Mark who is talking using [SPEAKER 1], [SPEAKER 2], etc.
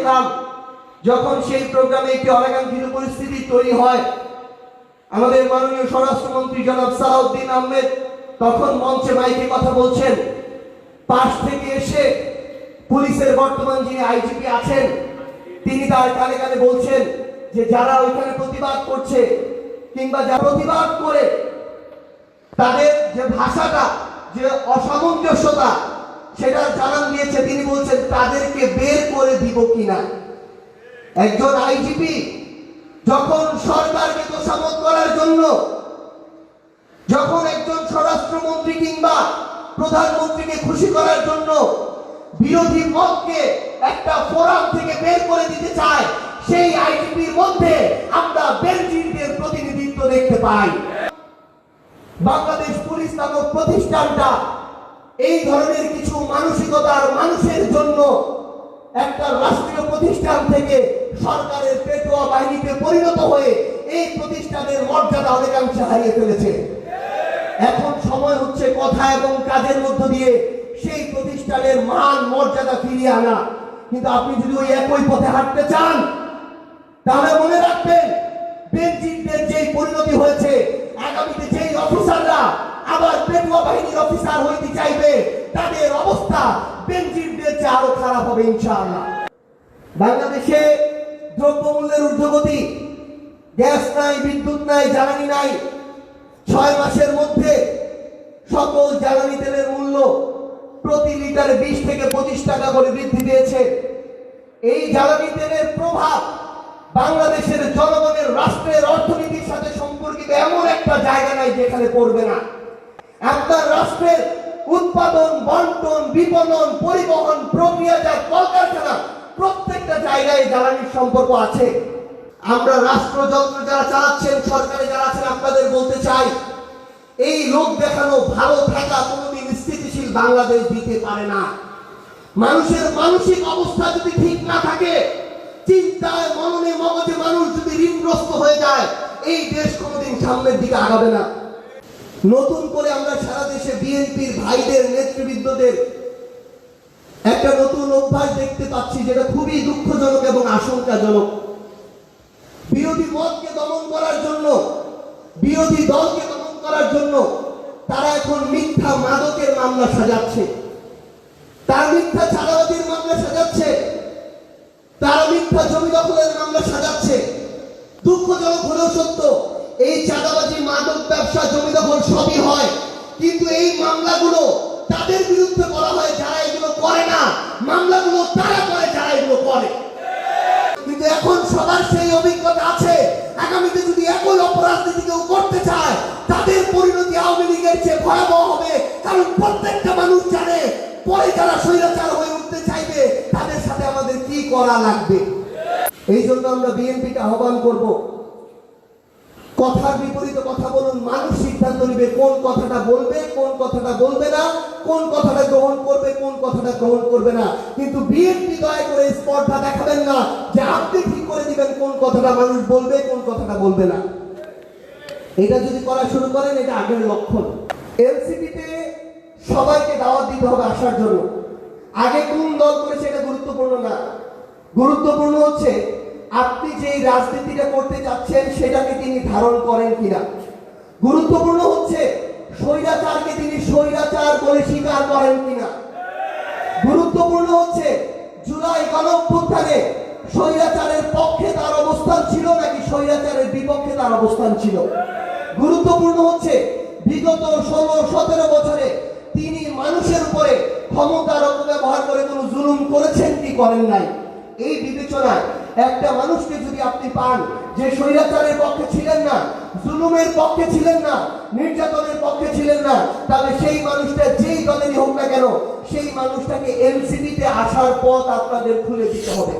[SPEAKER 1] দেখলাম যখন সেই প্রোগ্রামে একটি অনাকাঙ্ক্ষিত পরিস্থিতি তৈরি হয়, আমাদের মাননীয় স্বরাষ্ট্রমন্ত্রী জনাব সালাউদ্দিন আহমেদ তখন মঞ্চে মাইকে কথা বলছেন। পাশ থেকে এসে পুলিশের বর্তমান যিনি আইজিপি আছেন তিনি তার কানে কানে বলছেন যে যারা ওইখানে প্রতিবাদ করছে কিংবা যারা প্রতিবাদ করে তাদের যে ভাষাটা, যে অসামঞ্জস্যতা, সেটা জানান দিয়েছে। তিনি বলছেন তাদেরকে বের করে দিব কিনা। একজন আইজিপি যখন সরকারকে তোষামত করার জন্য, যখন একজন স্বরাষ্ট্রমন্ত্রী কিংবা প্রধানমন্ত্রীকে খুশি করার জন্য বিরোধী মতকে একটা ফোরাম থেকে বের করে দিতে চায়, সেই আইজিপির মধ্যে আমরা বেনজিরদের প্রতিনিধিত্ব দেখতে পাই। বাংলাদেশ পুলিশ নামক প্রতিষ্ঠানটা এই ধরনের কিছু মানসিকতার মানুষের জন্য একটা রাষ্ট্রীয় প্রতিষ্ঠান থেকে সরকারের পেটোয়া বাহিনীতে পরিণত হয়ে এই প্রতিষ্ঠানের মর্যাদা অনেকাংশে হারিয়ে ফেলেছে। এখন সময় হচ্ছে কথা এবং কাজের মধ্য দিয়ে সেই প্রতিষ্ঠানের মান মর্যাদা ফিরিয়ে আনা। কিন্তু আপনি যদি ওই একই পথে হাঁটতে চান তাহলে মনে রাখবেন বেনজিরদের যেই পরিণতি হয়েছে, আগামীতে যেই অফিসাররা আবার পেটোয়া বাহিনীর অফিসার হইতে চাইবে তাদের অবস্থা বেনজিরদের চেয়ে আরো খারাপ হবে ইনশাআল্লাহ। বাংলাদেশে দ্রব্যমূল্যের ঊর্ধ্বগতি, গ্যাস নাই, বিদ্যুৎ নাই, জ্বালানি নাই। 6 মাসের মধ্যে সকল জ্বালানি তেলের মূল্য প্রতি লিটারে 20 থেকে 25 টাকা করে বৃদ্ধি পেয়েছে। এই জ্বালানি তেলের প্রভাব বাংলাদেশের জনগণের, রাষ্ট্রের অর্থনীতির সাথে সম্পর্কিত এমন একটা জায়গা নাই যেখানে পড়বে না। আপনার রাষ্ট্রের উৎপাদন, বন্টন, বিপণন, পরিবহন, প্রক্রিয়াজাত, কলকারখানা প্রত্যেকটা জায়গায় জ্বালানির সম্পর্ক আছে। আমরা রাষ্ট্রযন্ত্র যারা চালাচ্ছেন, সরকারে যারা আছেন, আপনাদের বলতে চাই এই লোক দেখানো ভালো থাকা কোনোদিন স্থিতিশীল বাংলাদেশ দিতে পারে না। মানুষের মানসিক অবস্থা যদি ঠিক না থাকে, চিন্তায়, মননে, মগজে মানুষ যদি ঋণগ্রস্ত হয়ে যায়, এই দেশ কোনোদিন সামনের দিকে আগাবে না। নতুন করে আমরা সারা দেশে বিএনপির ভাইদের, নেতৃবৃন্দদের একটা নতুন অভ্যাস দেখতে পাচ্ছি, যেটা খুবই দুঃখজনক এবং আশঙ্কাজনক। বিরোধী মতকে দমন করার জন্য, বিরোধী দলকে দমন করার জন্য তারা এখন মিথ্যা মাদকের মামলা সাজাচ্ছে, তারা মিথ্যা চাঁদাবাজির মামলা সাজাচ্ছে, তারা মিথ্যা জমি দখলের মামলা সাজাচ্ছে। দুঃখজনক হলেও সত্য, এই চাঁদাবাজি, মাদক ব্যবসা, জমি দখল সবই হয়, কিন্তু এই মামলাগুলো তাদের বিরুদ্ধে করা হয় যারা এগুলো করে না। মামলাগুলো তারা করে যারা এগুলো করে। কিন্তু এখন সবার সেই অভিজ্ঞতা আছে, আগামীতে যদি একই অপরাধ যদি কেউ করতে চায় তাদের পরিণতি আওয়ামী লীগের চেয়ে ভয়াবহ হবে। কারণ প্রত্যেকটা মানুষ জানে পরে যারা স্বৈরাচার হয়ে উঠতে চাইবে তাদের সাথে আমাদের কি করা লাগবে। এই জন্য আমরা বিএনপিকে আহ্বান করব, কথার বিপরীতে কথা বলুন। মানুষ সিদ্ধান্ত নেবে কোন কথাটা বলবে, কোন কথাটা বলবে না, কোন কথাটা গ্রহণ করবে, কোন কথাটা গ্রহণ করবে না। কিন্তু বিএনপি দয়া করে স্পর্ধা দেখাবেন না যে আপনি ঠিক করে দিবেন কোন কথাটা মানুষ বলবে, কোন কথাটা বলবে না। এটা যদি করা শুরু করেন, এটা আগের লক্ষণ। এনসিপিতে সবাইকে দাওয়াত দিতে হবে আসার জন্য। আগে কোন দল করেছে এটা গুরুত্বপূর্ণ না, গুরুত্বপূর্ণ হচ্ছে আপনি যে রাজনীতিটা করতে যাচ্ছেন সেটাকে তিনি ধারণ করেন কিনা। গুরুত্বপূর্ণ হচ্ছে স্বৈরাচারকে তিনি স্বৈরাচার বলে স্বীকার করেন কিনা। গুরুত্বপূর্ণ হচ্ছে জুলাই গণঅভ্যুত্থানে স্বৈরাচারের পক্ষে তার অবস্থান ছিল নাকি স্বৈরাচারের বিপক্ষে তার অবস্থান ছিল। গুরুত্বপূর্ণ হচ্ছে বিগত 16-17 বছরে তিনি মানুষের উপরে ক্ষমতার অপব্যবহার করে কোনো জুলুম করেছেন কি করেন নাই। এই বিবেচনায় একটা মানুষকে যদি আপনি পান যে স্বৈরাচারের পক্ষে ছিলেন না, জুলুমের পক্ষে ছিলেন না, নির্যাতনের পক্ষে ছিলেন না, তাহলে সেই মানুষটা যেই দলেরই হোক না কেন, সেই মানুষটাকে এনসিপিতে আসার পথ আপনাদের খুলে দিতে হবে।